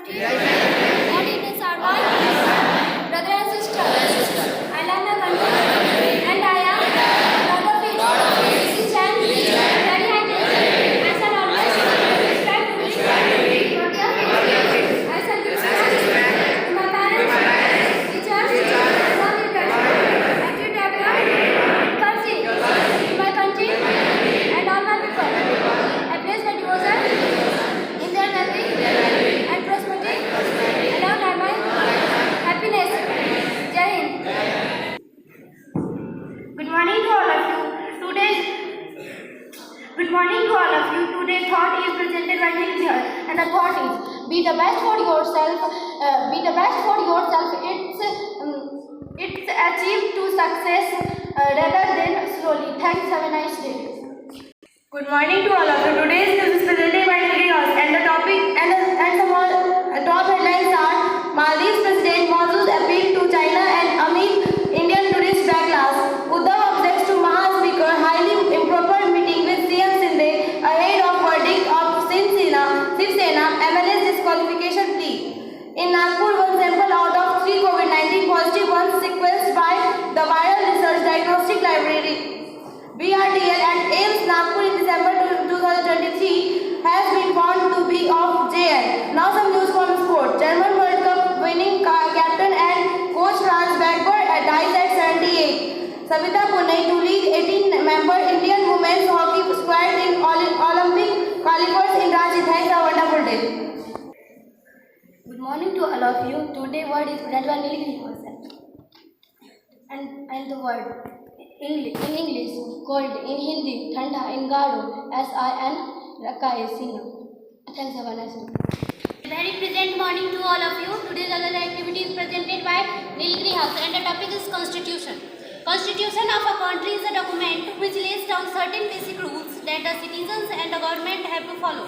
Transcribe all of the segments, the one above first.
Mufti. What evenings are my brother and sister. I love my country and I am proud of it. Rich and very handed. I shall always strive to be worthy of it. I shall give respect to my parents, teachers, all the friends. I treat everyone courtesy to my country and all my people. I place my devotion in their well-being and prosperity alone are my happiness. Jai Hind. Good morning to all of you. Today's thought is presented by Nilgiri, and the thought is: be the best for yourself. It's achieved to success rather than slowly. Thanks. Have a nice day. Good morning to all of you. Today's news is presented by Nilgiri, and the topic and the top headlines are: Maldives President Masood appeal to China and amid Indian tourist backlash. Uddhav objects to Maha Speaker highly improper meeting with CM Sindhe ahead of verdict of Shiv Sena MLA's disqualification plea. In Nagpur, one sample out of 3 COVID-19 positive ones sequenced by the Viral Research Diagnostic Library VRDL at AIIMS Nagpur in December 2023 has been found to be of JN. Now some news from sport. German World Cup winning captain and coach Franz Beckenbauer dies at 78. Savita Pune to lead 18-member Indian women's hockey squad in Olympic qualifiers in Ranchi. Thanks, a wonderful day. Good morning to all of you. Today word is presented by Nilgiri and the word in English cold, in Hindi thanda, in Gado SIN Raka is Sina. Thanks, have a nice day. Very present morning to all of you. Today's other activity is presented by Nilgiri House and the topic is Constitution. Constitution of a country is a document which lays down certain basic rules that the citizens and the government have to follow.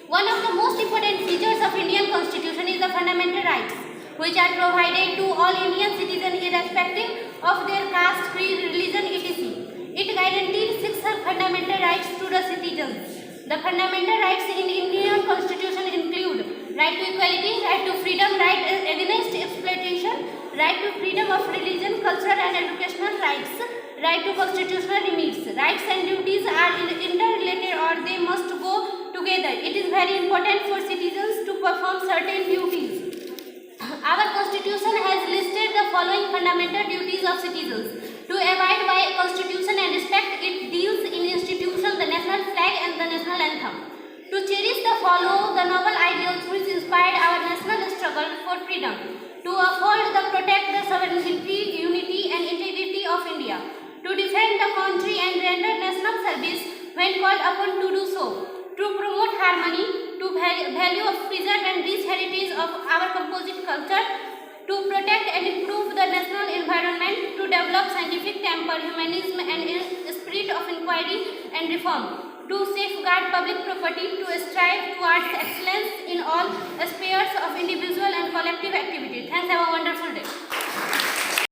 One of the most important features of Indian Constitution is the fundamental rights, which are provided to all Indian citizens irrespective of their caste, creed, religion, etc. It guarantees 6 fundamental rights to the citizens. The fundamental rights in Indian Constitution include right to equality, right to freedom, right against exploitation, right to freedom of religion, cultural and educational rights, right to constitutional limits. Rights and duties are interrelated or they must go together. It is very important for citizens to perform certain duties. Our Constitution has listed the following fundamental duties of citizens: to abide by Constitution and respect its deals in institutions, the national flag and the national anthem; to cherish the follow the noble ideals which inspired our national struggle for freedom; to uphold the protect the sovereignty, unity and integrity of India; to defend the country and render national service when called upon to do so; to promote harmony, to value of preserve and rich heritage of our composite culture; to protect and improve the national environment; to develop scientific temper, humanism and spirit of inquiry and reform; to safeguard public property; to strive towards excellence in all spheres of individual